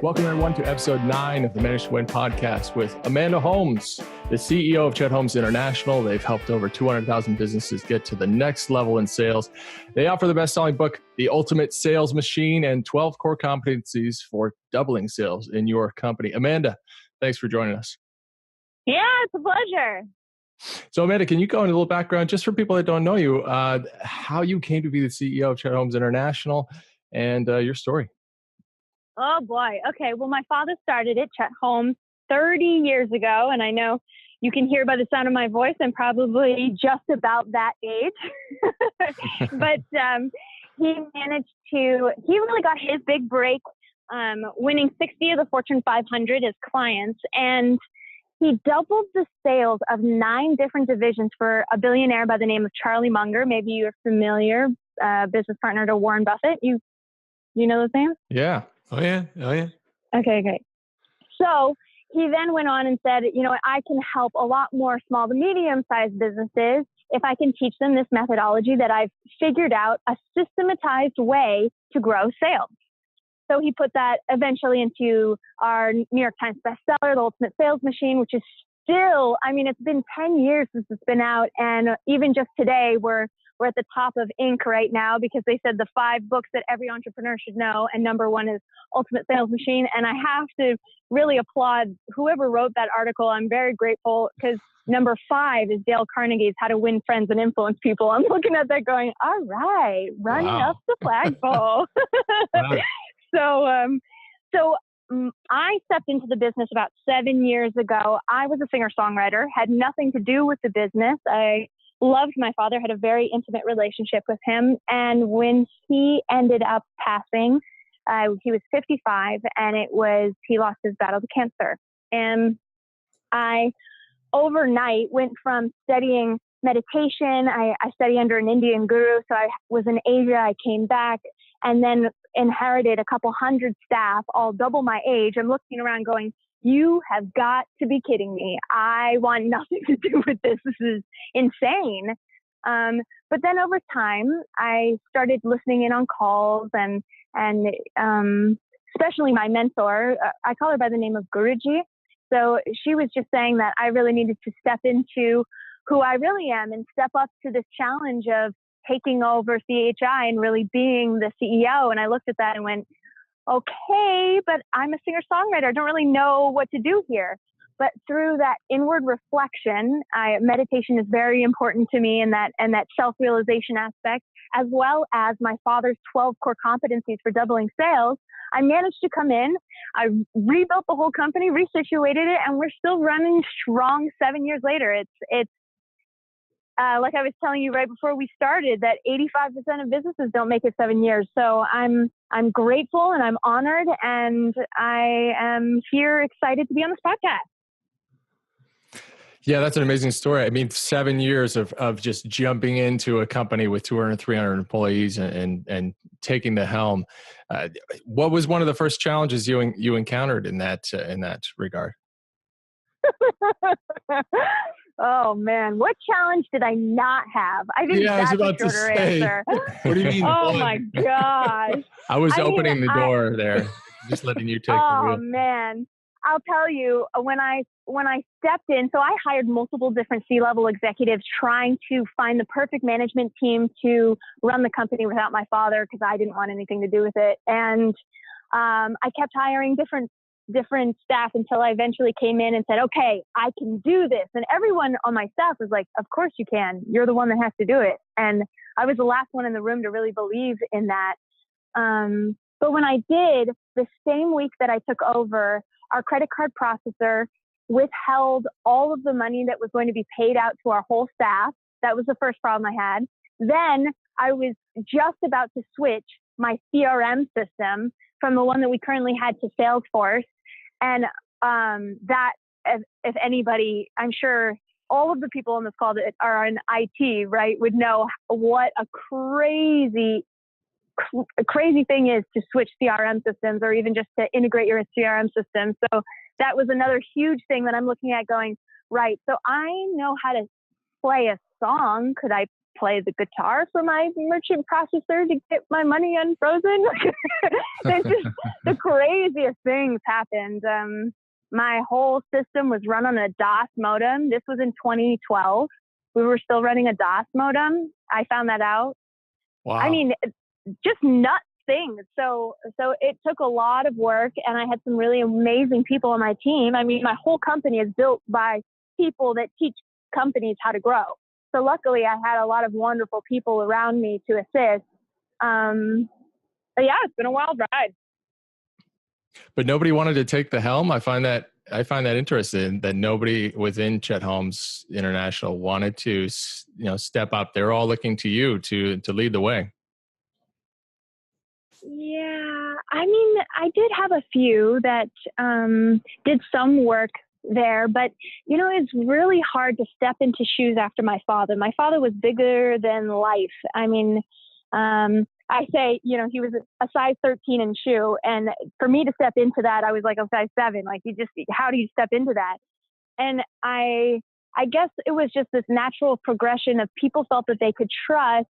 Welcome, everyone, to episode 9 of the Manage to Win podcast with Amanda Holmes, the CEO of Chet Holmes International. They've helped over 200,000 businesses get to the next level in sales. They offer the best-selling book, The Ultimate Sales Machine, and 12 core competencies for doubling sales in your company. Amanda, thanks for joining us. Yeah, it's a pleasure. So, Amanda, can you go into a little background, just for people that don't know you, how you came to be the CEO of Chet Holmes International and your story? Oh, boy. Okay. Well, my father started it, Chet Holmes, 30 years ago. And I know you can hear by the sound of my voice, I'm probably just about that age. But he really got his big break winning 60 of the Fortune 500 as clients. And he doubled the sales of 9 different divisions for a billionaire by the name of Charlie Munger. Maybe you're familiar, business partner to Warren Buffett. You know those names? Yeah. Oh, yeah. Okay, great. So he then went on and said, I can help a lot more small to medium-sized businesses if I can teach them this methodology that I've figured out, a systematized way to grow sales. So he put that eventually into our New York Times bestseller, The Ultimate Sales Machine, which is still, it's been 10 years since it's been out. And even just today, we're at the top of Inc. right now because they said the 5 books that every entrepreneur should know. And number 1 is Ultimate Sales Machine. And I have to really applaud whoever wrote that article. I'm very grateful because number 5 is Dale Carnegie's How to Win Friends and Influence People. I'm looking at that going, all right, running up the flagpole. Wow. So I stepped into the business about 7 years ago. I was a singer-songwriter, had nothing to do with the business. I loved my father, had a very intimate relationship with him. And when he ended up passing, he was 55 and he lost his battle to cancer. And I overnight went from studying meditation. I studied under an Indian guru. So I was in Asia. I came back and then inherited a couple hundred staff, all double my age. I'm looking around going, you have got to be kidding me. I want nothing to do with this. This is insane. But then over time, I started listening in on calls and especially my mentor, I call her by the name of Guruji. So she was just saying that I really needed to step into who I really am and step up to this challenge of taking over CHI and really being the CEO. And I looked at that and went, okay, but I'm a singer-songwriter. I don't really know what to do here. But through that inward reflection, meditation is very important to me and that self-realization aspect, as well as my father's 12 core competencies for doubling sales. I managed to come in, I rebuilt the whole company, resituated it, and we're still running strong 7 years later. It's like I was telling you right before we started, that 85% of businesses don't make it 7 years. So I'm grateful and I'm honored, and I am here excited to be on this podcast. Yeah, that's an amazing story. 7 years of just jumping into a company with 200, 300 employees and taking the helm. What was one of the first challenges you encountered in that regard? Oh man, what challenge did I not have? I think that's a shorter answer. What do you mean? Oh my gosh. I was opening the door there, just letting you take the wheel. Oh man. I'll tell you, when I stepped in, so I hired multiple different C-level executives trying to find the perfect management team to run the company without my father because I didn't want anything to do with it. And I kept hiring different staff until I eventually came in and said, okay, I can do this. And everyone on my staff was like, of course you can. You're the one that has to do it. And I was the last one in the room to really believe in that. But when I did, the same week that I took over, our credit card processor withheld all of the money that was going to be paid out to our whole staff. That was the first problem I had. Then I was just about to switch my CRM system from the one that we currently had to Salesforce. And that, if anybody, I'm sure all of the people on this call that are in IT, right, would know what a crazy thing is to switch CRM systems or even just to integrate your CRM system. So that was another huge thing that I'm looking at going, right, so I know how to play a song. Could I play the guitar for my merchant processor to get my money unfrozen. There's just the craziest things happened. My whole system was run on a DOS modem. This was in 2012. We were still running a DOS modem. I found that out. Wow. I mean, just nuts things. So it took a lot of work, and I had some really amazing people on my team. I mean, my whole company is built by people that teach companies how to grow. So luckily I had a lot of wonderful people around me to assist. But yeah, it's been a wild ride. But nobody wanted to take the helm. I find that interesting that nobody within Chet Holmes International wanted to, step up. They're all looking to you to lead the way. Yeah, I mean, I did have a few that did some work there, but it's really hard to step into shoes after my father. My father was bigger than life. I mean, I say, he was a size 13 in shoe, and for me to step into that, I was like a size 7. Like, how do you step into that? And I guess it was just this natural progression of people felt that they could trust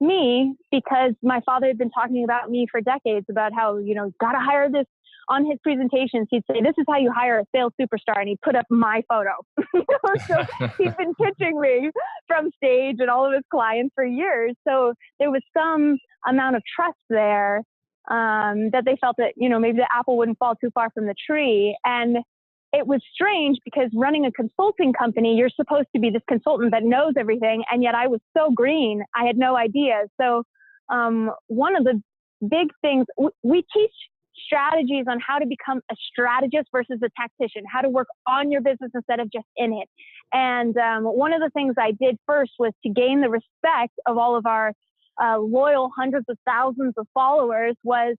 me because my father had been talking about me for decades about how, got to hire this. On his presentations, he'd say, this is how you hire a sales superstar. And he'd put up my photo. So he'd been pitching me from stage and all of his clients for years. So there was some amount of trust there that they felt that, maybe the apple wouldn't fall too far from the tree. And it was strange because running a consulting company, you're supposed to be this consultant that knows everything. And yet I was so green, I had no idea. So one of the big things, we teach strategies on how to become a strategist versus a tactician, how to work on your business instead of just in it. And one of the things I did first was to gain the respect of all of our loyal hundreds of thousands of followers was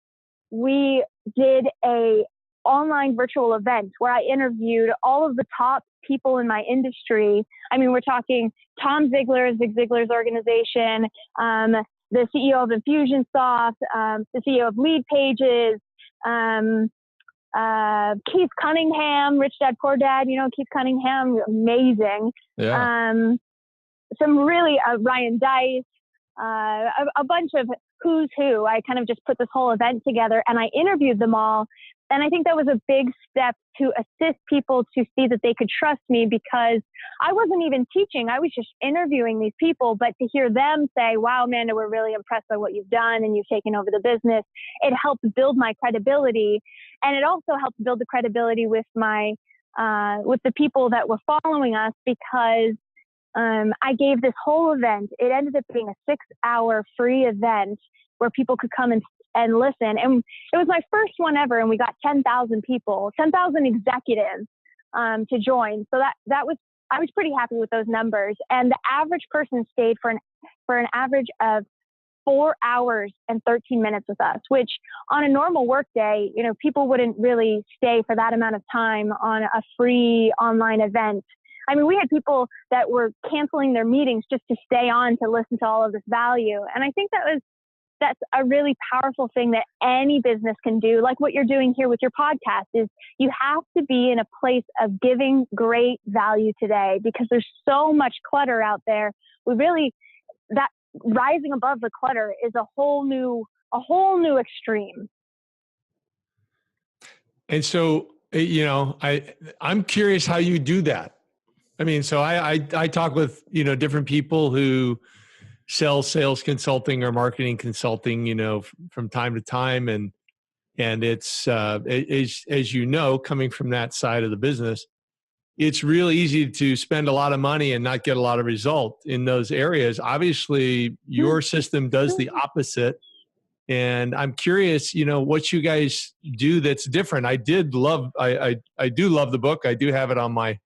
we did a online virtual event where I interviewed all of the top people in my industry. I mean, we're talking Tom Ziglar, Zig Ziglar's organization, the CEO of Infusionsoft, the CEO of Lead Pages, Keith Cunningham, Rich Dad Poor Dad, Keith Cunningham, amazing. Yeah. Some really, Ryan Dice, a bunch of who's who. I kind of just put this whole event together and I interviewed them all. And I think that was a big step to assist people to see that they could trust me because I wasn't even teaching. I was just interviewing these people, but to hear them say, wow, Amanda, we're really impressed by what you've done and you've taken over the business. It helped build my credibility. And it also helped build the credibility with with the people that were following us because I gave this whole event. It ended up being a 6-hour free event where people could come and listen. And it was my first one ever. And we got 10,000 people, 10,000 executives to join. So I was pretty happy with those numbers. And the average person stayed for an average of 4 hours and 13 minutes with us, which on a normal work day, people wouldn't really stay for that amount of time on a free online event. I mean, we had people that were canceling their meetings just to stay on to listen to all of this value. And I think that's a really powerful thing that any business can do. Like what you're doing here with your podcast is you have to be in a place of giving great value today because there's so much clutter out there. That rising above the clutter is a whole new extreme. And so, I'm curious how you do that. I mean, so I talk with, different people who sell sales consulting or marketing consulting, from time to time. And it's, as you know, coming from that side of the business, it's real easy to spend a lot of money and not get a lot of result in those areas. Obviously, your system does the opposite. And I'm curious, what you guys do that's different. I do love the book. I do have it on my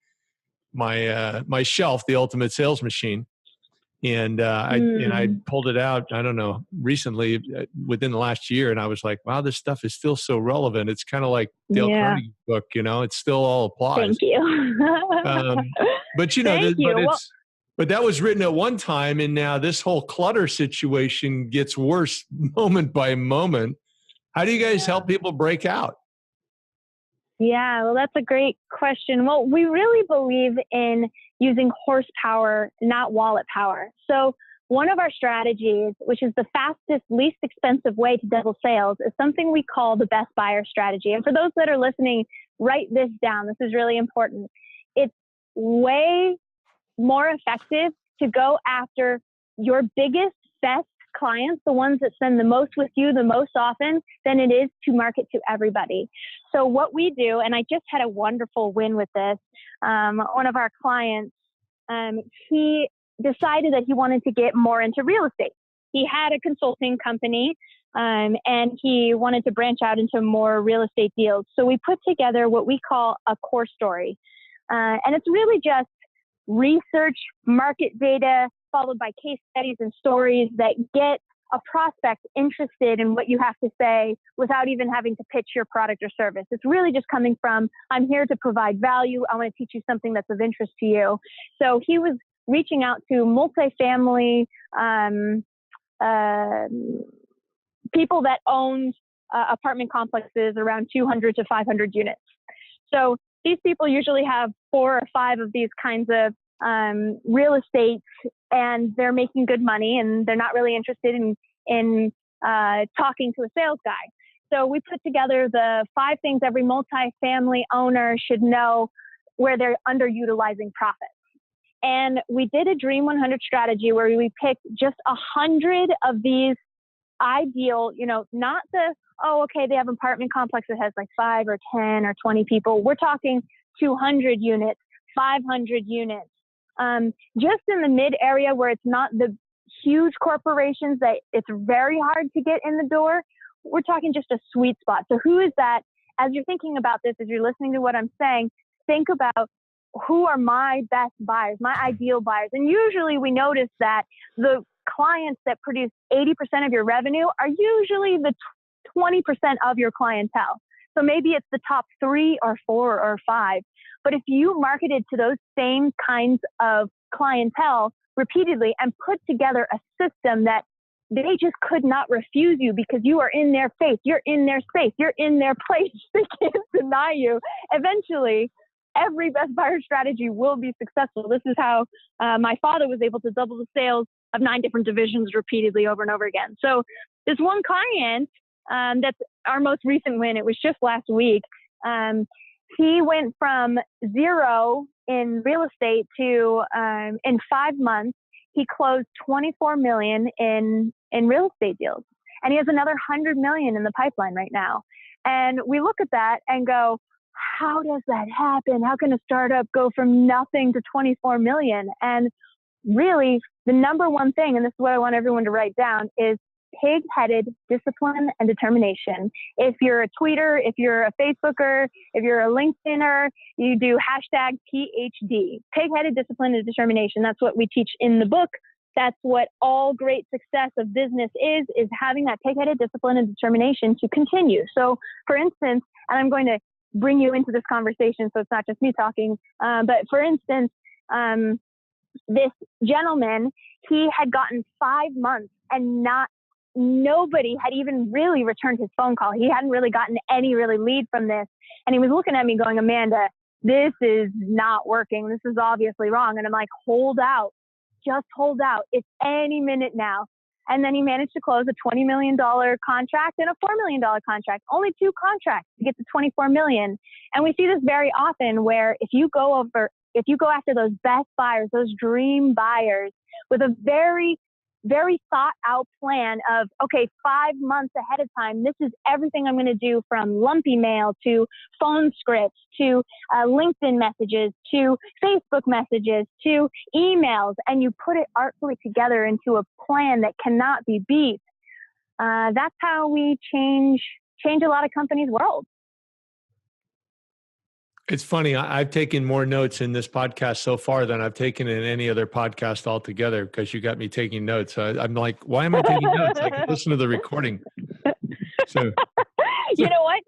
shelf, The Ultimate Sales Machine. And I pulled it out, I don't know, recently within the last year. And I was like, wow, this stuff is still so relevant. It's kind of like Dale Carnegie's book, it still all applies. Thank you. But that was written at one time. And now this whole clutter situation gets worse moment by moment. How do you guys help people break out? Yeah, well, that's a great question. Well, we really believe in using horsepower, not wallet power. So one of our strategies, which is the fastest, least expensive way to double sales, is something we call the best buyer strategy. And for those that are listening, write this down. This is really important. It's way more effective to go after your biggest, best clients, the ones that spend the most with you the most often, than it is to market to everybody. So what we do, and I just had a wonderful win with this, one of our clients, he decided that he wanted to get more into real estate. He had a consulting company, and he wanted to branch out into more real estate deals. So we put together what we call a core story. And it's really just research, market data, followed by case studies and stories that get a prospect interested in what you have to say without even having to pitch your product or service. It's really just coming from, I'm here to provide value. I want to teach you something that's of interest to you. So he was reaching out to multifamily people that owned apartment complexes around 200 to 500 units. So these people usually have 4 or 5 of these kinds of real estate, and they're making good money, and they're not really interested in talking to a sales guy. So we put together the 5 things every multifamily owner should know where they're underutilizing profits. And we did a Dream 100 strategy where we picked just 100 of these ideal, not the, they have an apartment complex that has like 5 or 10 or 20 people. We're talking 200 units, 500 units. Just in the mid area where it's not the huge corporations that it's very hard to get in the door. We're talking just a sweet spot. So who is that? As you're thinking about this, as you're listening to what I'm saying, think about who are my best buyers, my ideal buyers. And usually we notice that the clients that produce 80% of your revenue are usually the 20% of your clientele. So maybe it's the top 3 or 4 or 5. But if you marketed to those same kinds of clientele repeatedly and put together a system that they just could not refuse you because you are in their face, you're in their space, you're in their place, they can't deny you. Eventually, every best buyer strategy will be successful. This is how my father was able to double the sales of 9 different divisions repeatedly over and over again. So this one client, that's our most recent win, it was just last week, he went from 0 in real estate to, in 5 months, he closed $24 million in real estate deals. And he has another $100 million in the pipeline right now. And we look at that and go, how does that happen? How can a startup go from nothing to 24 million? And really, the number one thing, and this is what I want everyone to write down, is pig-headed discipline and determination. If you're a tweeter, if you're a Facebooker, if you're a LinkedIner, you do #PhD. Pig-headed discipline and determination. That's what we teach in the book. That's what all great success of business is having that pig-headed discipline and determination to continue. So, for instance, and I'm going to bring you into this conversation so it's not just me talking, but for instance, this gentleman, he had gotten 5 months and nobody had even really returned his phone call. He hadn't really gotten any really lead from this. And he was looking at me going, Amanda, this is not working. This is obviously wrong. And I'm like, hold out, just hold out. It's any minute now. And then he managed to close a $20 million contract and a $4 million contract, only 2 contracts to get to $24 million. And we see this very often where if you go after those best buyers, those dream buyers with a very, very thought out plan of, okay, 5 months ahead of time, this is everything I'm going to do, from lumpy mail to phone scripts to LinkedIn messages to Facebook messages to emails, and you put it artfully together into a plan that cannot be beat. That's how we change a lot of companies' worlds. It's funny. I've taken more notes in this podcast so far than I've taken in any other podcast altogether, because you got me taking notes. I'm like, why am I taking notes? I can listen to the recording. So, you know what?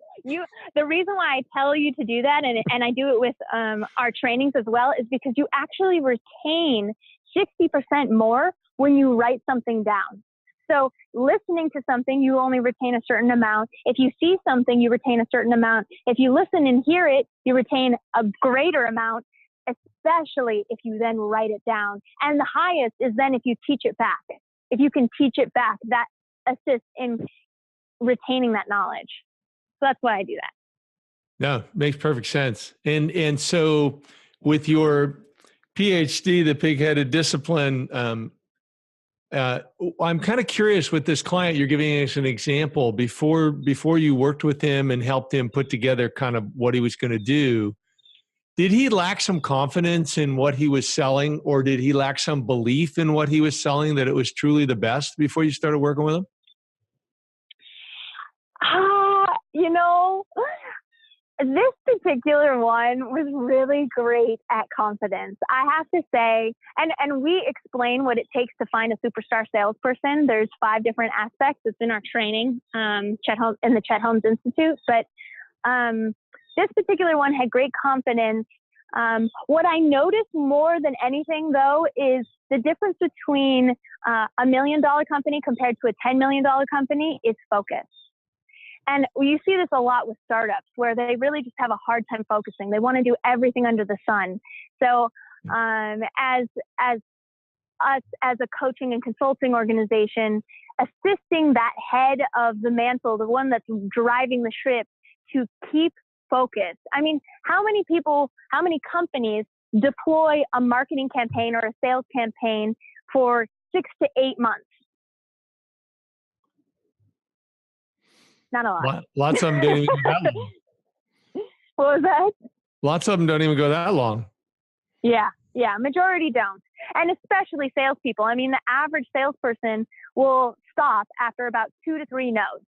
The reason why I tell you to do that, and I do it with our trainings as well, is because you actually retain 60% more when you write something down. So listening to something, you only retain a certain amount. If you see something, you retain a certain amount. If you listen and hear it, you retain a greater amount. especially if you then write it down. And the highest is then if you teach it back. If you can teach it back, that assists in retaining that knowledge. So that's why I do that. No, makes perfect sense. And so with your PhD, the pig-headed discipline, I'm kind of curious with this client. You're giving us an example before you worked with him and helped him put together kind of what he was going to do. Did he lack some confidence in what he was selling, or did he lack some belief in what he was selling, that it was truly the best before you started working with him? You know, this particular one was really great at confidence. I have to say, and we explain what it takes to find a superstar salesperson. There's 5 different aspects. It's in our training, in the Chet Holmes Institute. But this particular one had great confidence. What I noticed more than anything, though, is the difference between a $1 million company compared to a $10 million company is focus. And you see this a lot with startups where they really just have a hard time focusing. They want to do everything under the sun. So as us as a coaching and consulting organization, assisting that head of the mantle, the one that's driving the ship, to keep focused. I mean, how many companies deploy a marketing campaign or a sales campaign for 6 to 8 months? Not a lot. Lots of them don't even go that long. What was that? Lots of them don't even go that long. Yeah. Majority don't. And especially salespeople. I mean, the average salesperson will stop after about 2 to 3 no's.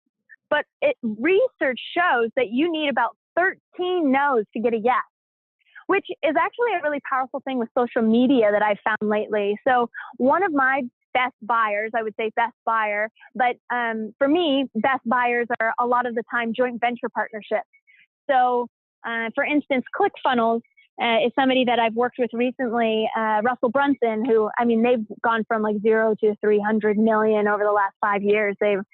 But research shows that you need about 13 no's to get a yes, which is actually a really powerful thing with social media that I've found lately. So one of my best buyers, I would say best buyer, but for me, best buyers are a lot of the time joint venture partnerships. So for instance, ClickFunnels is somebody that I've worked with recently, Russell Brunson, who, I mean, they've gone from like 0 to 300 million over the last 5 years. They're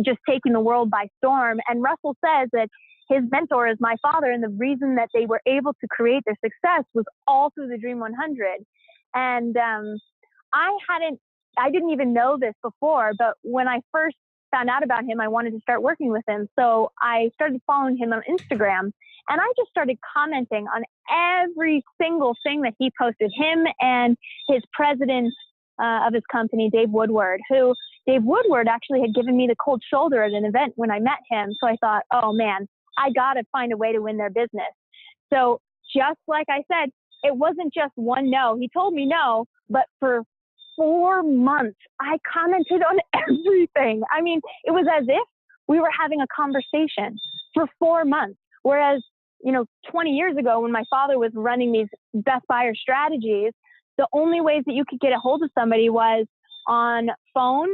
just taking the world by storm. And Russell says that his mentor is my father. And the reason that they were able to create their success was all through the Dream 100. And I didn't even know this before, but when I first found out about him, I wanted to start working with him. So I started following him on Instagram, and I just started commenting on every single thing that he posted, him and his president of his company, Dave Woodward, who Dave Woodward actually had given me the cold shoulder at an event when I met him. So I thought, oh man, I got to find a way to win their business. So just like I said, it wasn't just one no. He told me no, but for 4 months, I commented on everything. I mean, it was as if we were having a conversation for 4 months. Whereas, 20 years ago when my father was running these best buyer strategies, the only ways that you could get a hold of somebody was on phone,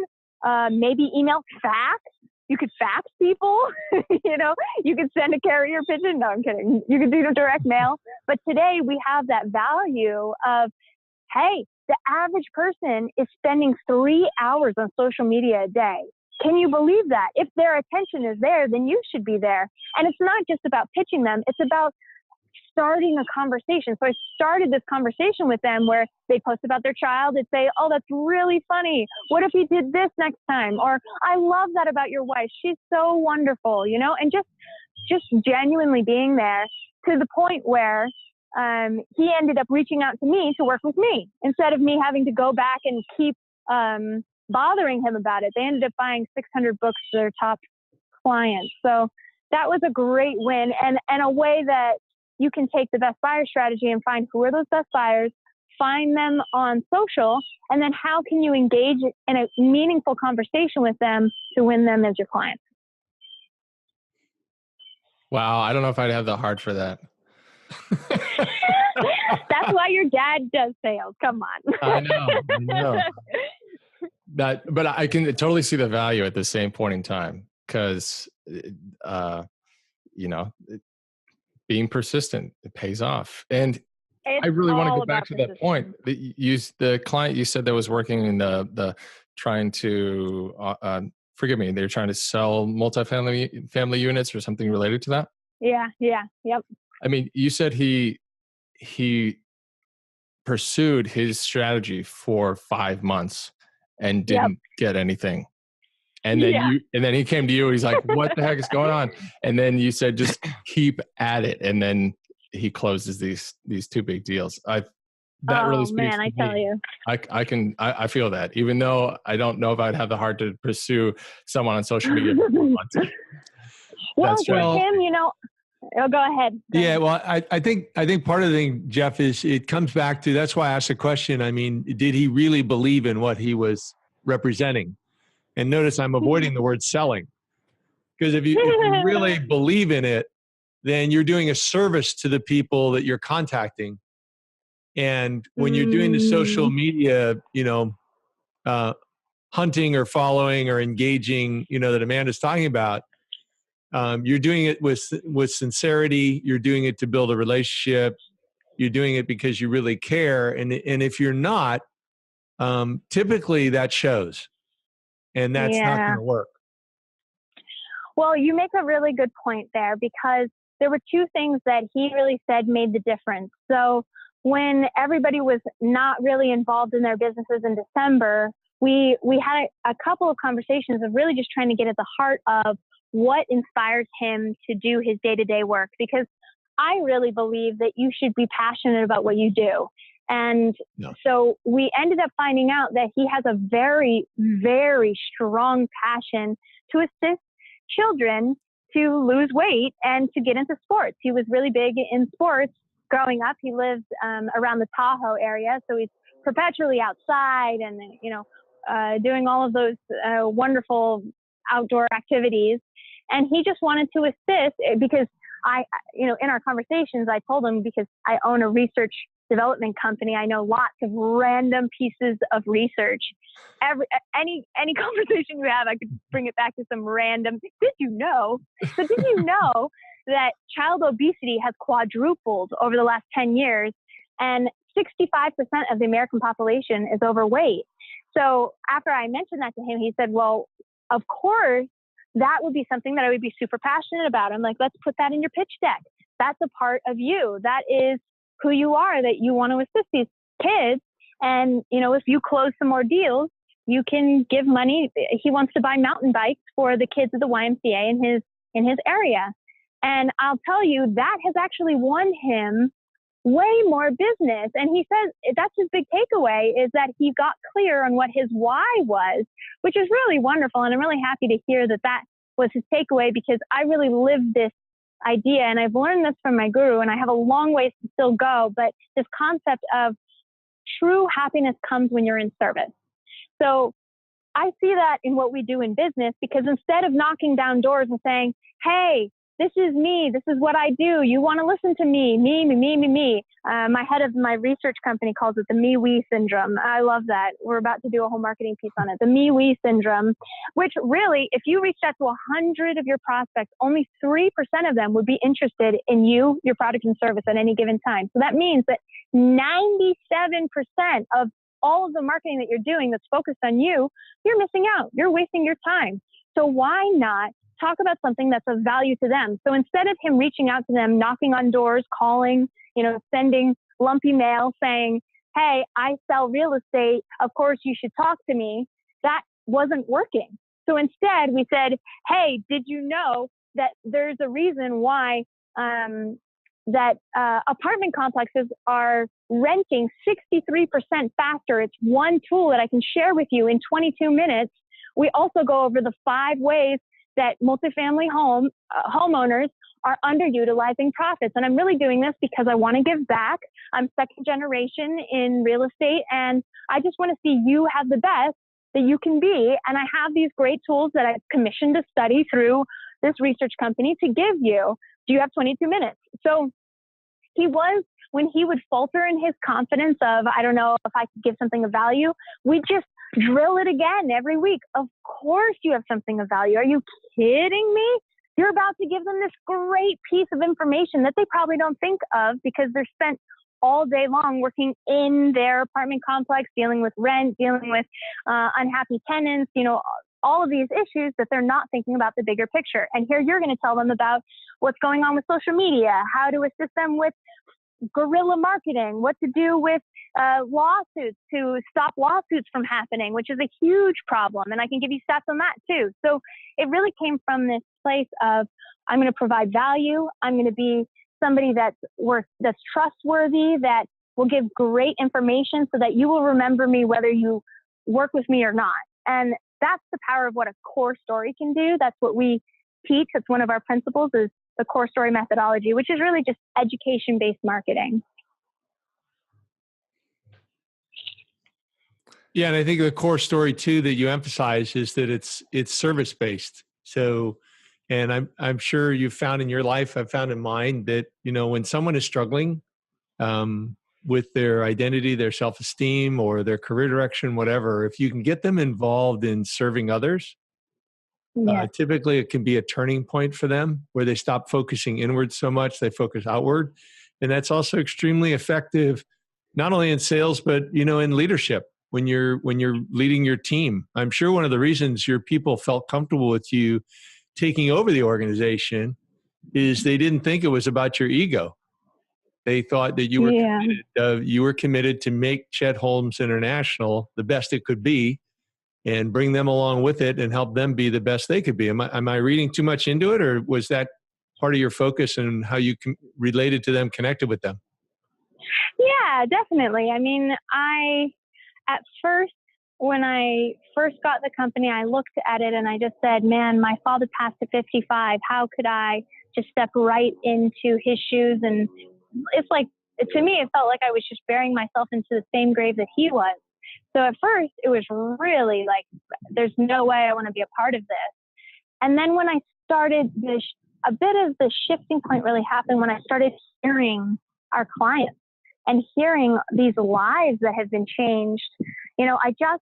maybe email, fax. You could fax people, you could send a carrier pigeon. No, I'm kidding. You could do direct mail. But today we have that value of, hey, the average person is spending 3 hours on social media a day. Can you believe that? If their attention is there, then you should be there. And it's not just about pitching them. It's about starting a conversation. So I started this conversation with them where they post about their child. They'd say, oh, that's really funny. What if you did this next time? Or I love that about your wife. She's so wonderful, and just genuinely being there to the point where he ended up reaching out to me to work with me instead of me having to go back and keep bothering him about it. They ended up buying 600 books to their top clients. So that was a great win, and a way that you can take the best buyer strategy and find who are those best buyers, find them on social, and then how can you engage in a meaningful conversation with them to win them as your clients. Wow. I don't know if I'd have the heart for that. That's why your dad does sales. Come on. I know. But I can totally see the value at the same point in time because, being persistent, it pays off. And I really want to go back to that point. The client you said that was working in the trying to, forgive me, they're trying to sell family units or something related to that? Yeah. Yep. I mean, you said he pursued his strategy for 5 months and didn't get anything. And then and then he came to you and he's like, what the heck is going on? And then you said, just keep at it. And then he closes these two big deals. That really speaks to I me. tell you. I feel that, even though I don't know if I'd have the heart to pursue someone on social media for 4 months. Well, for him, you know, go ahead. Yeah, well, I think part of the thing, Jeff, is it comes back to, that's why I asked the question. I mean, did he really believe in what he was representing? And notice I'm avoiding the word selling, because if you really believe in it, then you're doing a service to the people that you're contacting. And when you're doing the social media, you know, hunting or following or engaging, you know, that Amanda's talking about, you're doing it with sincerity. You're doing it to build a relationship. You're doing it because you really care. And if you're not, typically that shows, and that's not going to work. Well, you make a really good point there, because there were two things that he really said made the difference. So when everybody was not really involved in their businesses in December, we had a couple of conversations of really just trying to get at the heart of what inspires him to do his day-to-day work. Because I really believe that you should be passionate about what you do. And so we ended up finding out that he has a very, very strong passion to assist children to lose weight and to get into sports. He was really big in sports growing up. He lived around the Tahoe area, so he's perpetually outside and, you know, doing all of those wonderful outdoor activities. And he just wanted to assist, because you know, in our conversations, I told him, because I own a research development company, I know lots of random pieces of research. Any conversation you have, I could bring it back to some random. Did you know that child obesity has quadrupled over the last 10 years, and 65% of the American population is overweight? So after I mentioned that to him, he said, well, of course, that would be something that I would be super passionate about. I'm like, let's put that in your pitch deck. That's a part of you. That is who you are, that you want to assist these kids. And, you know, if you close some more deals, you can give money. He wants to buy mountain bikes for the kids of the YMCA in his area. And I'll tell you, that has actually won him way more business. And he says that's his big takeaway, is that he got clear on what his why was, which is really wonderful. And I'm really happy to hear that that was his takeaway, because I really lived this idea, and I've learned this from my guru, and I have a long ways to still go, but this concept of true happiness comes when you're in service. So I see that in what we do in business, because instead of knocking down doors and saying, hey, this is me, this is what I do, you want to listen to me. My head of my research company calls it the me-we syndrome. I love that. We're about to do a whole marketing piece on it. The me-we syndrome, which really, if you reached out to 100 of your prospects, only 3% of them would be interested in you, your product and service at any given time. So that means that 97% of all of the marketing that you're doing that's focused on you, you're missing out. You're wasting your time. So why not talk about something that's of value to them? So instead of him reaching out to them, knocking on doors, calling, you know, sending lumpy mail saying, hey, I sell real estate, of course you should talk to me, that wasn't working. So instead we said, hey, did you know that there's a reason why that apartment complexes are renting 63% faster? It's one tool that I can share with you in 22 minutes. We also go over the 5 ways that multifamily homeowners are underutilizing profits. And I'm really doing this because I want to give back. I'm second generation in real estate, and I just want to see you have the best that you can be. And I have these great tools that I've commissioned to study through this research company to give you. Do you have 22 minutes? So when he would falter in his confidence of, I don't know if I could give something of value, we just drill it again every week. Of course you have something of value. Are you kidding me? You're about to give them this great piece of information that they probably don't think of, because they're spent all day long working in their apartment complex, dealing with rent, dealing with unhappy tenants, you know, all of these issues that they're not thinking about the bigger picture. And here you're going to tell them about what's going on with social media, how to assist them with guerrilla marketing, what to do with lawsuits to stop lawsuits from happening, which is a huge problem. And I can give you stats on that too. So it really came from this place of, I'm going to provide value. I'm going to be somebody that's trustworthy, that will give great information so that you will remember me whether you work with me or not. And that's the power of what a core story can do. That's what we teach. It's one of our principles, is the core story methodology, which is really just education-based marketing. Yeah, and I think the core story too that you emphasize is that it's service-based. So, and I'm sure you've found in your life, I've found in mine, that, you know, when someone is struggling with their identity, their self-esteem, or their career direction, whatever, if you can get them involved in serving others, typically it can be a turning point for them where they stop focusing inward so much, they focus outward. And that's also extremely effective, not only in sales, but, you know, in leadership. When you're leading your team, I'm sure one of the reasons your people felt comfortable with you taking over the organization is they didn't think it was about your ego. They thought that you were committed to make Chet Holmes International the best it could be, and bring them along with it and help them be the best they could be. Am I reading too much into it, or was that part of your focus and how you related to them, connected with them? Yeah, definitely. I mean, at first, when I first got the company, I looked at it and I just said, man, my father passed at 55. How could I just step right into his shoes? And it's like, to me, it felt like I was just burying myself into the same grave that he was. So at first, it was really like, there's no way I want to be a part of this. And then when I started, a bit of the shifting point really happened when I started hearing our clients and hearing these lives that have been changed. You know, I just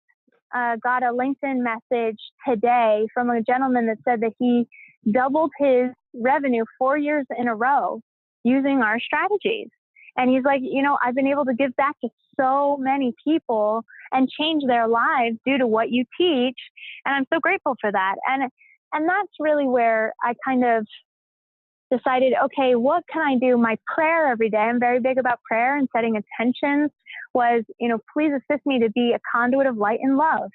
got a LinkedIn message today from a gentleman that said that he doubled his revenue 4 years in a row using our strategies. And he's like, you know, I've been able to give back to so many people and change their lives due to what you teach. And I'm so grateful for that. And that's really where I kind of decided, okay, what can I do? My prayer every day, I'm very big about prayer and setting intentions, was, you know, please assist me to be a conduit of light and love.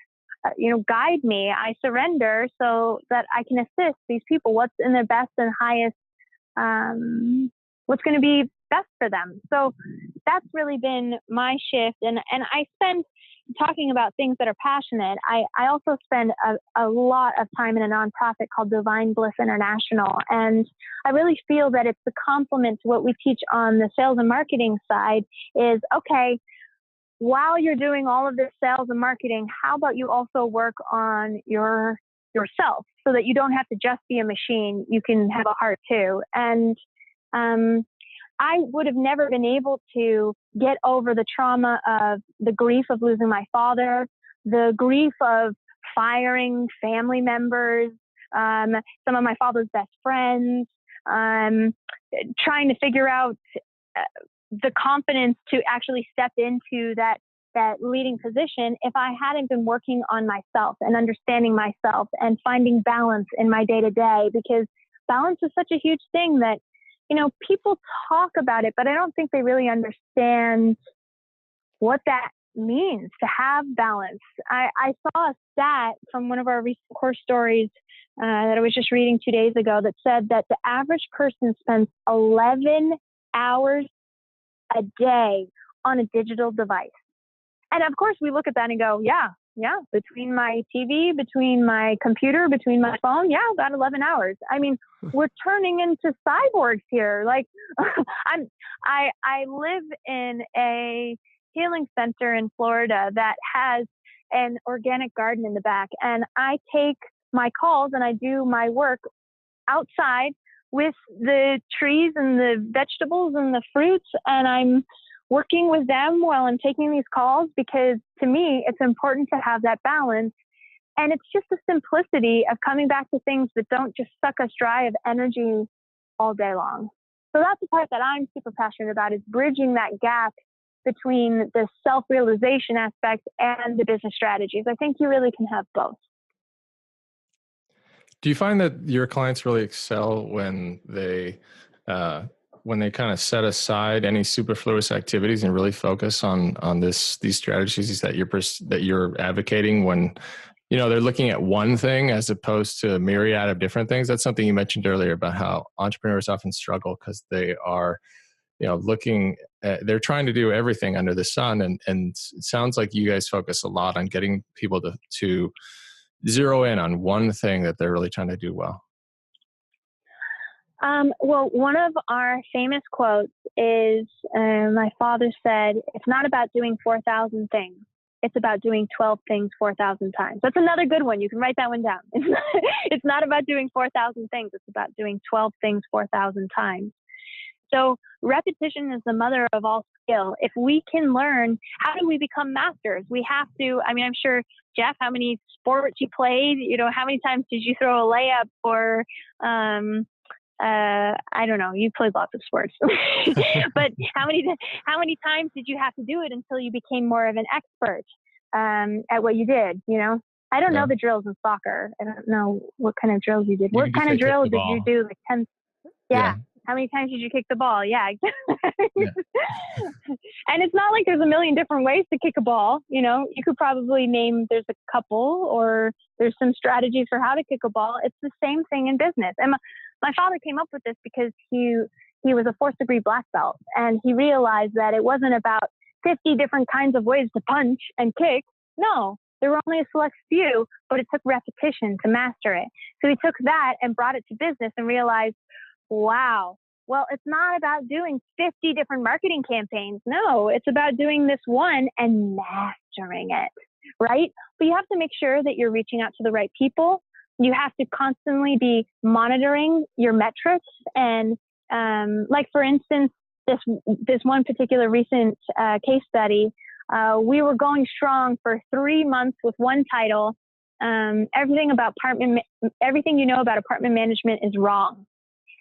You know, guide me. I surrender so that I can assist these people. What's in their best and highest, what's going to be best for them. So that's really been my shift. And I spend talking about things that are passionate. I also spend a lot of time in a nonprofit called Divine Bliss International. And I really feel that it's the complement to what we teach on the sales and marketing side is, okay, while you're doing all of this sales and marketing, how about you also work on yourself so that you don't have to just be a machine. You can have a heart too. And I would have never been able to get over the trauma of the grief of losing my father, the grief of firing family members, some of my father's best friends, trying to figure out the confidence to actually step into that leading position if I hadn't been working on myself and understanding myself and finding balance in my day-to-day, because balance is such a huge thing that, you know, people talk about it, but I don't think they really understand what that means to have balance. I saw a stat from one of our recent course stories that I was just reading 2 days ago that said that the average person spends 11 hours a day on a digital device. And of course, we look at that and go, yeah, between my TV, between my computer, between my phone, about 11 hours. I mean, we're turning into cyborgs here. Like, I live in a healing center in Florida that has an organic garden in the back, and I take my calls and I do my work outside with the trees and the vegetables and the fruits, and I'm working with them while I'm taking these calls, because to me, it's important to have that balance. And it's just the simplicity of coming back to things that don't just suck us dry of energy all day long. So that's the part that I'm super passionate about, is bridging that gap between the self-realization aspect and the business strategies. I think you really can have both. Do you find that your clients really excel when they when they kind of set aside any superfluous activities and really focus on these strategies that you're advocating, when they're looking at one thing as opposed to a myriad of different things. That's something you mentioned earlier about how entrepreneurs often struggle because they are they're trying to do everything under the sun, and it sounds like you guys focus a lot on getting people to zero in on one thing that they're really trying to do well. Well, one of our famous quotes is, my father said, "It's not about doing 4,000 things. It's about doing 12 things 4,000 times." That's another good one. You can write that one down. It's not about doing 4,000 things. It's about doing 12 things 4,000 times. So repetition is the mother of all skill. If we can learn, how do we become masters? We have to, I'm sure, Jeff, how many sports you played, how many times did you throw a layup, or, I don't know, you played lots of sports, but how many times did you have to do it until you became more of an expert, at what you did? I don't know the drills in soccer. I don't know what kind of drills you did. What kind of drill did you do? Like 10? Yeah. How many times did you kick the ball? Yeah. And it's not like there's a million different ways to kick a ball. You could probably name, there's a couple, or there's some strategies for how to kick a ball. It's the same thing in business. And my father came up with this because he was a 4th degree black belt, and he realized that it wasn't about 50 different kinds of ways to punch and kick. No, there were only a select few, but it took repetition to master it. So he took that and brought it to business and realized, wow, well, it's not about doing 50 different marketing campaigns. No, it's about doing this one and mastering it, right? But you have to make sure that you're reaching out to the right people. You have to constantly be monitoring your metrics. And like, for instance, this one particular recent case study, we were going strong for 3 months with one title. Everything you know about apartment management is wrong.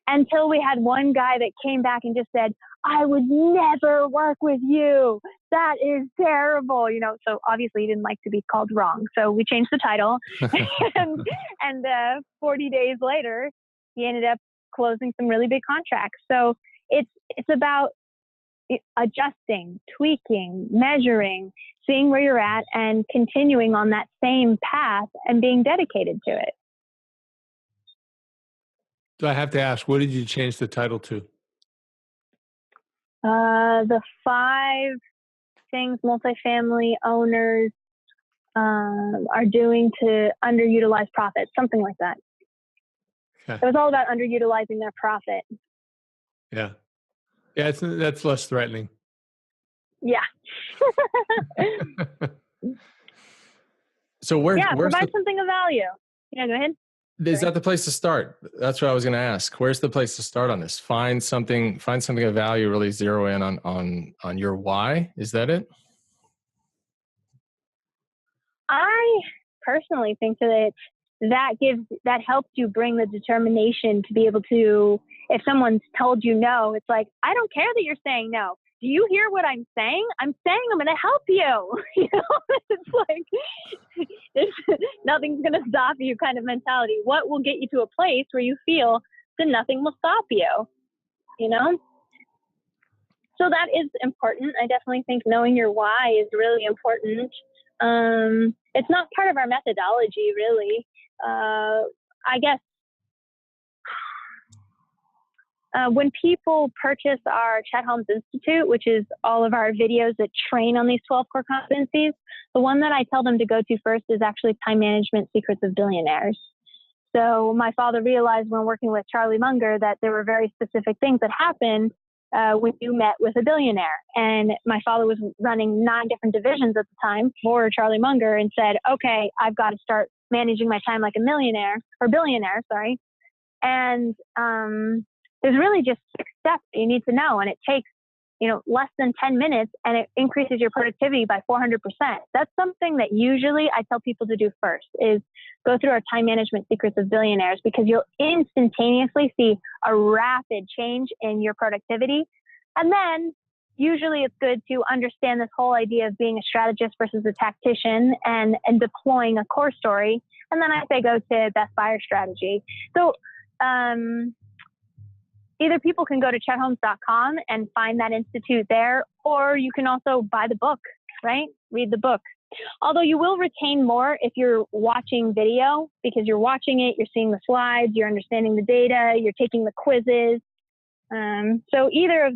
Until we had one guy that came back and just said, "I would never work with you. That is terrible." So obviously he didn't like to be called wrong. So we changed the title and 40 days later, he ended up closing some really big contracts. So it's about adjusting, tweaking, measuring, seeing where you're at, and continuing on that same path and being dedicated to it. So I have to ask, what did you change the title to? The 5 things multifamily owners are doing to underutilize profits, something like that. Okay. It was all about underutilizing their profit. Yeah. Yeah, that's less threatening. Yeah. So provide something of value. Yeah, go ahead. Is that the place to start? That's what I was going to ask. Where's the place to start on this? Find something of value, really zero in on your why. Is that it? I personally think that helps you bring the determination to be able to, if someone's told you no, it's like, I don't care that you're saying no. Do you hear what I'm saying? I'm saying I'm going to help you. It's like, nothing's going to stop you kind of mentality. What will get you to a place where you feel that nothing will stop you? So that is important. I definitely think knowing your why is really important. It's not part of our methodology, really. I guess when people purchase our Chet Holmes Institute, which is all of our videos that train on these 12 core competencies, the one that I tell them to go to first is actually Time Management Secrets of Billionaires. So my father realized when working with Charlie Munger that there were very specific things that happened when you met with a billionaire. And my father was running 9 different divisions at the time for Charlie Munger, and said, okay, I've got to start managing my time like a billionaire, sorry. And there's really just 6 steps that you need to know. And it takes, less than 10 minutes, and it increases your productivity by 400%. That's something that usually I tell people to do first, is go through our Time Management Secrets of Billionaires, because you'll instantaneously see a rapid change in your productivity. And then usually it's good to understand this whole idea of being a strategist versus a tactician, and deploying a core story. And then I say go to Best Buyer Strategy. So either people can go to chetholmes.com and find that institute there, or you can also buy the book, right? Read the book. Although you will retain more if you're watching video, because you're watching it, you're seeing the slides, you're understanding the data, you're taking the quizzes. So either of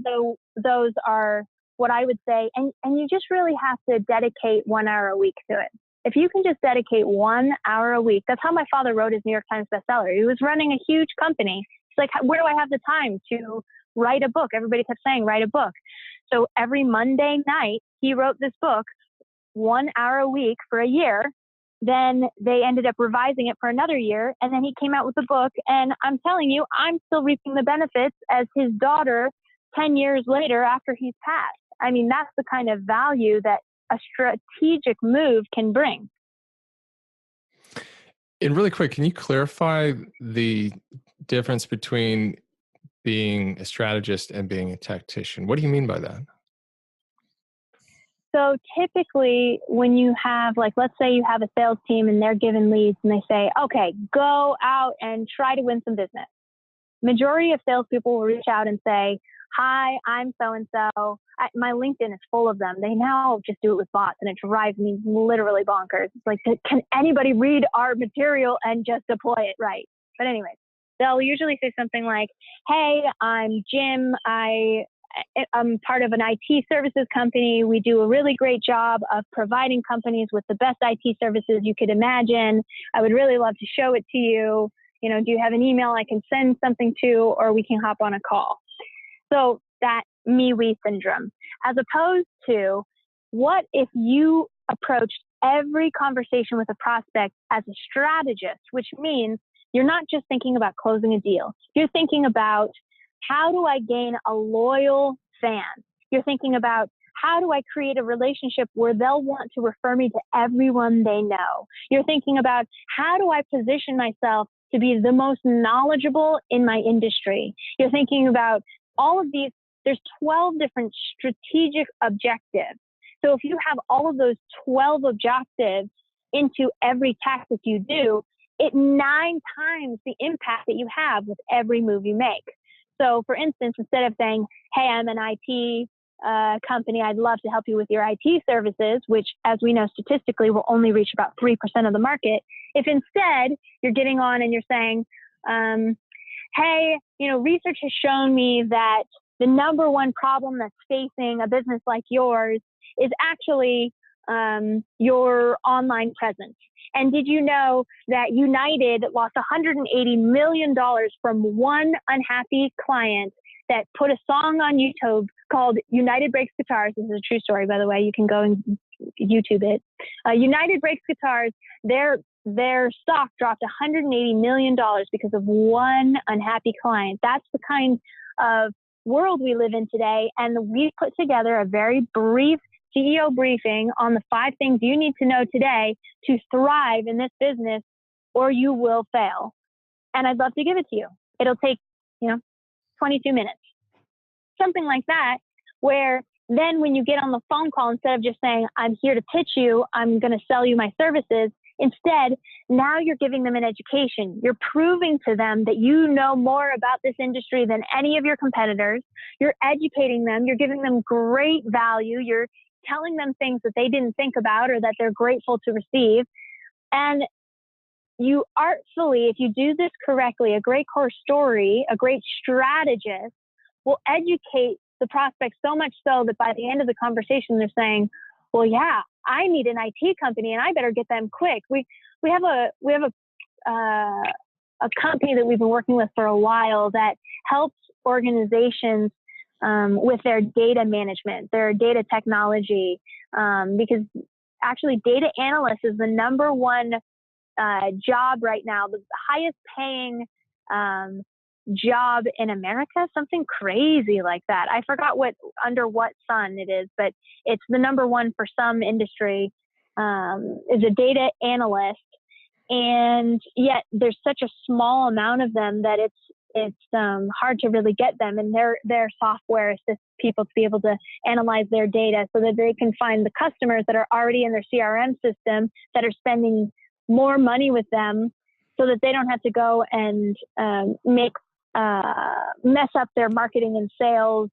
those are what I would say. And you just really have to dedicate 1 hour a week to it. If you can just dedicate 1 hour a week, that's how my father wrote his New York Times bestseller. He was running a huge company. It's like, where do I have the time to write a book? Everybody kept saying, write a book. So every Monday night, he wrote this book, 1 hour a week for a year. Then they ended up revising it for another year. And then he came out with the book. And I'm telling you, I'm still reaping the benefits as his daughter 10 years later after he's passed. I mean, that's the kind of value that a strategic move can bring. And really quick, can you clarify the difference between being a strategist and being a tactician? What do you mean by that? So typically when you have, like, let's say you have a sales team and they're given leads and they say, okay, go out and try to win some business. Majority of salespeople will reach out and say, hi, I'm so-and-so. My LinkedIn is full of them. They now just do it with bots and it drives me literally bonkers. It's like, can anybody read our material and just deploy it right? But anyways, they'll usually say something like, hey, I'm Jim. I'm part of an IT services company. We do a really great job of providing companies with the best IT services you could imagine. I would really love to show it to you. You know, do you have an email I can send something to, or we can hop on a call? So that me-we syndrome, as opposed to what if you approached every conversation with a prospect as a strategist, which means you're not just thinking about closing a deal. You're thinking about, how do I gain a loyal fan? You're thinking about, how do I create a relationship where they'll want to refer me to everyone they know? You're thinking about, how do I position myself to be the most knowledgeable in my industry? You're thinking about all of these. There's 12 different strategic objectives. So if you have all of those 12 objectives into every tactic you do, it 9 times the impact that you have with every move you make. So for instance, instead of saying, hey, I'm an IT company, I'd love to help you with your IT services, which, as we know, statistically will only reach about 3% of the market. If instead you're getting on and you're saying, hey, research has shown me that the number one problem that's facing a business like yours is actually your online presence. And did you know that United lost $180 million from one unhappy client that put a song on YouTube called United Breaks Guitars? This is a true story, by the way. You can go and YouTube it. United Breaks Guitars, their stock dropped $180 million because of one unhappy client. That's the kind of world we live in today. And we put together a very brief CEO briefing on the 5 things you need to know today to thrive in this business, or you will fail. And I'd love to give it to you. It'll take, 22 minutes, something like that, where then when you get on the phone call, instead of just saying, I'm here to pitch you, I'm going to sell you my services. Instead, now you're giving them an education. You're proving to them that you know more about this industry than any of your competitors. You're educating them. You're giving them great value. You're telling them things that they didn't think about or that they're grateful to receive. And you artfully, if you do this correctly, a great core story, a great strategist will educate the prospect so much so that by the end of the conversation, they're saying, well, yeah, I need an IT company and I better get them quick. We have a company that we've been working with for a while that helps organizations with their data management, their data technology, because actually data analyst is the number one job right now, the highest paying job in America, something crazy like that. I forgot under what sun it is, but it's the number one for some industry, is a data analyst. And yet there's such a small amount of them that it's hard to really get them. And their software assists people to be able to analyze their data so that they can find the customers that are already in their CRM system that are spending more money with them, so that they don't have to go and make mess up their marketing and sales.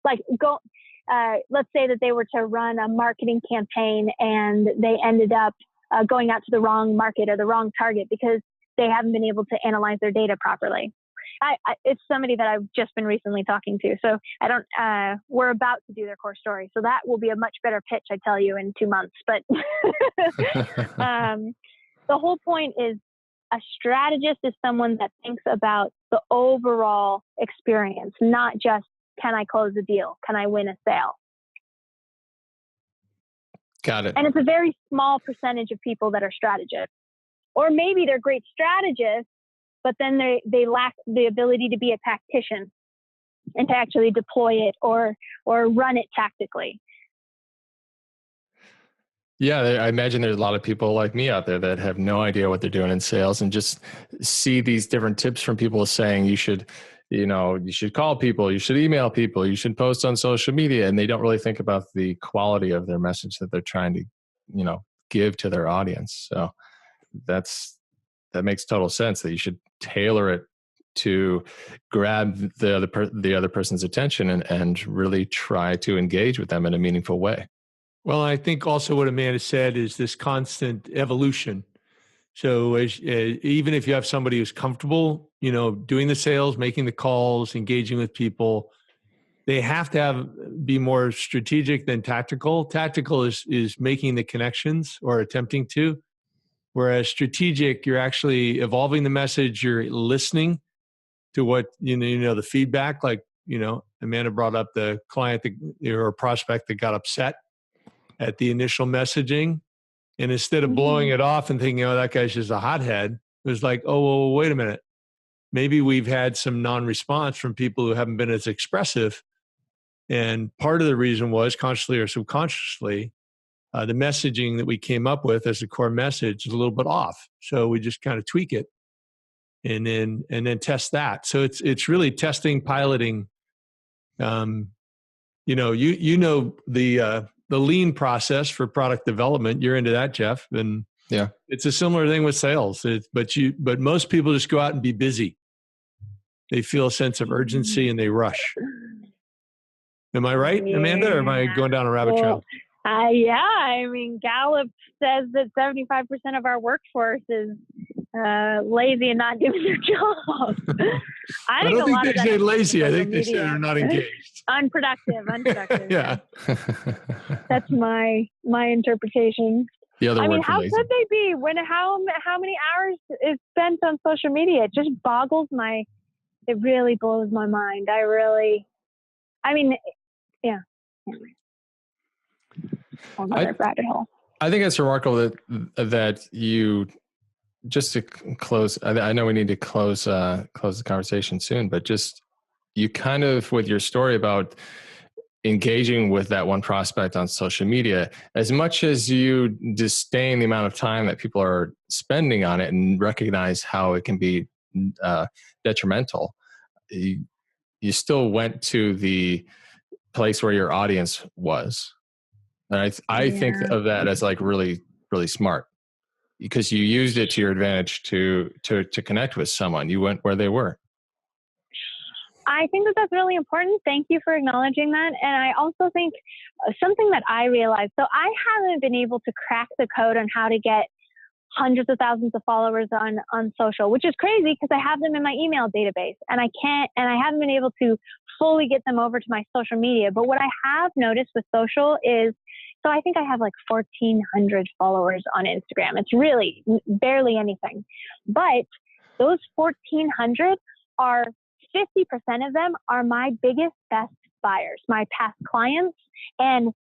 Let's say that they were to run a marketing campaign and they ended up going out to the wrong market or the wrong target because they haven't been able to analyze their data properly. It's somebody that I've just been recently talking to. So we're about to do their core story. So that will be a much better pitch, I tell you, in 2 months. But the whole point is a strategist is someone that thinks about the overall experience, not just, can I close a deal? Can I win a sale? Got it. And it's a very small percentage of people that are strategists. Or maybe they're great strategists, but then they lack the ability to be a tactician and to actually deploy it or run it tactically. Yeah, I imagine there's a lot of people like me out there that have no idea what they're doing in sales and just see these different tips from people saying you should call people, you should email people, you should post on social media, and they don't really think about the quality of their message that they're trying to, give to their audience. So that makes total sense that you should tailor it to grab the other person's attention and really try to engage with them in a meaningful way. Well, I think also what Amanda said is this constant evolution. So even if you have somebody who's comfortable, doing the sales, making the calls, engaging with people, they have to be more strategic than tactical. Tactical is making the connections or attempting to, whereas strategic, you're actually evolving the message. You're listening to what, the feedback, like, Amanda brought up the client or prospect that got upset at the initial messaging. And instead of blowing it off and thinking, oh, that guy's just a hothead, it was like, oh, well, wait a minute. Maybe we've had some non-response from people who haven't been as expressive. And part of the reason was, consciously or subconsciously, the messaging that we came up with as a core message is a little bit off. So we just kind of tweak it and then test that. So it's really testing, piloting. The lean process for product development. You're into that, Jeff. And yeah, it's a similar thing with sales. But most people just go out and be busy. They feel a sense of urgency and they rush. Am I right, Amanda, or am I going down a rabbit trail? Gallup says that 75% of our workforce is lazy and not doing their job. I don't think they say lazy. I think they say they're not engaged. Unproductive. Yeah. That's my interpretation. The other word for how lazy. could they be when how many hours is spent on social media? It just it really blows my mind. Yeah. Rabbit hole. I think it's remarkable that you, just to close, I know we need to close the conversation soon, but just you kind of, with your story about engaging with that one prospect on social media, as much as you disdain the amount of time that people are spending on it and recognize how it can be detrimental, you still went to the place where your audience was. And I think of that as like really, really smart, because you used it to your advantage to connect with someone. You went where they were. I think that's really important. Thank you for acknowledging that. And I also think something that I realized, so I haven't been able to crack the code on how to get hundreds of thousands of followers on social, which is crazy because I have them in my email database and I haven't been able to fully get them over to my social media. But what I have noticed with social is, so I think I have like 1,400 followers on Instagram. It's really barely anything. But those 1,400 are 50% of them are my biggest, best buyers, my past clients and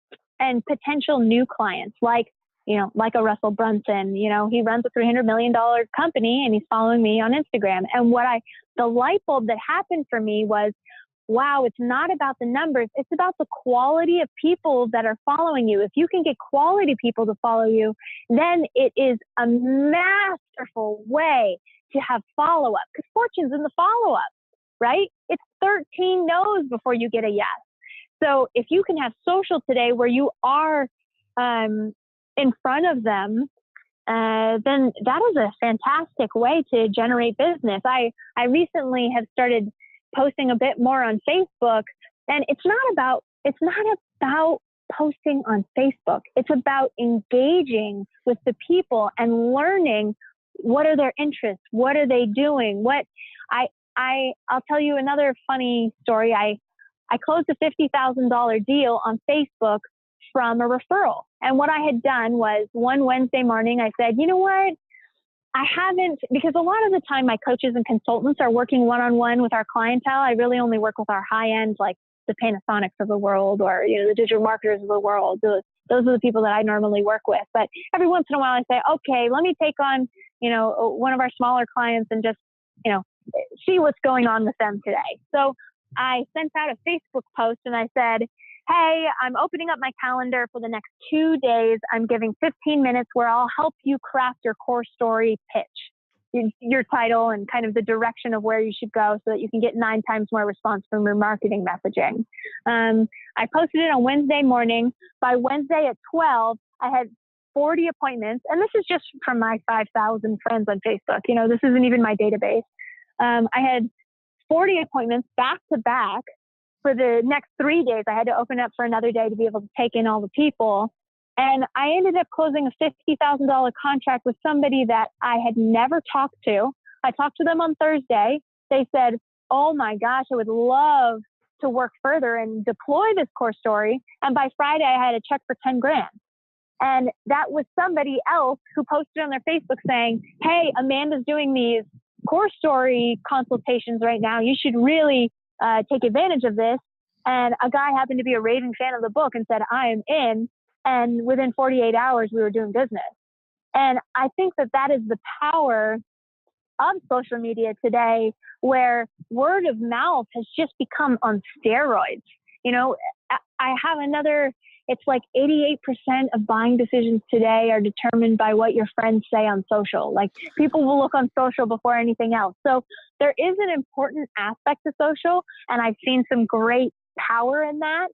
potential new clients, like a Russell Brunson. He runs a $300 million company and he's following me on Instagram. And the light bulb that happened for me was, wow, it's not about the numbers. It's about the quality of people that are following you. If you can get quality people to follow you, then it is a masterful way to have follow-up, because fortune's in the follow-up, right? It's 13 no's before you get a yes. So if you can have social today where you are in front of them then that is a fantastic way to generate business. I recently have started posting a bit more on Facebook, and it's not about posting on Facebook. It's about engaging with the people and learning what are their interests, what are they doing. I'll tell you another funny story. I closed a $50,000 deal on Facebook from a referral. And what I had done was one Wednesday morning, I said, you know what? Because a lot of the time my coaches and consultants are working one-on-one with our clientele. I really only work with our high end, like the Panasonics of the world, or, the digital marketers of the world. Those are the people that I normally work with. But every once in a while I say, okay, let me take on, one of our smaller clients and just, see what's going on with them today. So I sent out a Facebook post and I said, hey, I'm opening up my calendar for the next 2 days. I'm giving 15 minutes where I'll help you craft your core story pitch, your title, and kind of the direction of where you should go so that you can get 9 times more response from your marketing messaging. I posted it on Wednesday morning. By Wednesday at 12, I had 40 appointments. And this is just from my 5,000 friends on Facebook. This isn't even my database. I had 40 appointments back to back. For the next 3 days, I had to open up for another day to be able to take in all the people. And I ended up closing a $50,000 contract with somebody that I had never talked to. I talked to them on Thursday. They said, oh my gosh, I would love to work further and deploy this core story. And by Friday, I had a check for 10 grand. And that was somebody else who posted on their Facebook saying, hey, Amanda's doing these core story consultations right now. You should really take advantage of this. And a guy happened to be a raving fan of the book and said, I am in. And within 48 hours, we were doing business. And I think that is the power of social media today, where word of mouth has just become on steroids. I have it's like 88% of buying decisions today are determined by what your friends say on social. Like, people will look on social before anything else. So there is an important aspect to social, and I've seen some great power in that.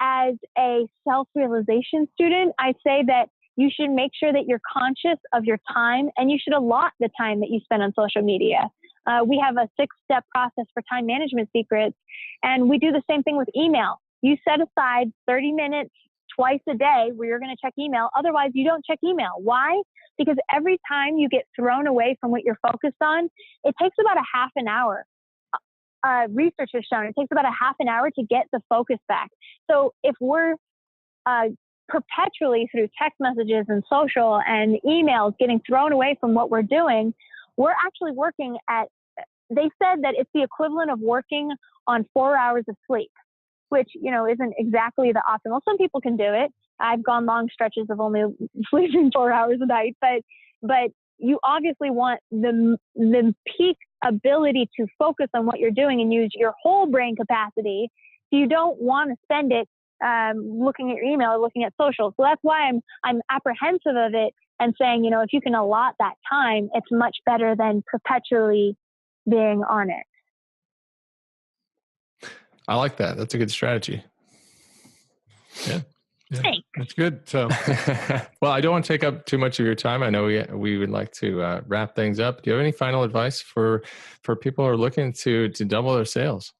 As a self-realization student, I say that you should make sure that you're conscious of your time, and you should allot the time that you spend on social media. We have a 6-step process for time management secrets, and we do the same thing with email. You set aside 30 minutes twice a day where you're going to check email. Otherwise, you don't check email. Why? Because every time you get thrown away from what you're focused on, it takes about a half an hour. Research has shown it takes about a half an hour to get the focus back. So if we're perpetually through text messages and social and emails getting thrown away from what we're doing, we're actually working they said that it's the equivalent of working on 4 hours of sleep, which, isn't exactly the optimal. Some people can do it. I've gone long stretches of only sleeping 4 hours a night, but you obviously want the peak ability to focus on what you're doing and use your whole brain capacity. So you don't want to spend it looking at your email or looking at social. So that's why I'm apprehensive of it and saying, if you can allot that time, it's much better than perpetually being on it. I like that. That's a good strategy. Yeah. Thanks. That's good. So, well, I don't want to take up too much of your time. I know we would like to wrap things up. Do you have any final advice for people who are looking to double their sales?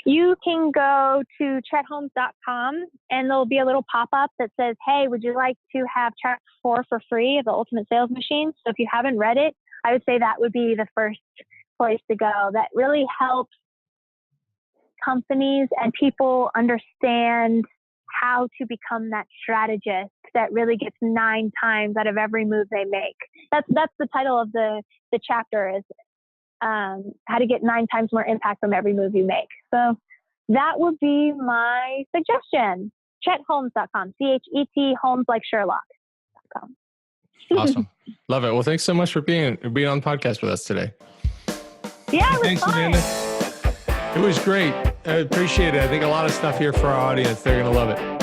You can go to chetholmes.com and there'll be a little pop-up that says, hey, would you like to have chapter 4 for free of the Ultimate Sales Machine? So if you haven't read it, I would say that would be the first place to go. That really helps companies and people understand how to become that strategist that really gets 9 times out of every move they make. That's the title of the chapter, is how to get 9 times more impact from every move you make. So that would be my suggestion. ChetHolmes.com, CHET Holmes like Sherlock.com. Awesome. Love it. Well, thanks so much for being on the podcast with us today. Yeah, it was thanks, fun. Amanda. It was great. I appreciate it. I think a lot of stuff here for our audience. They're going to love it.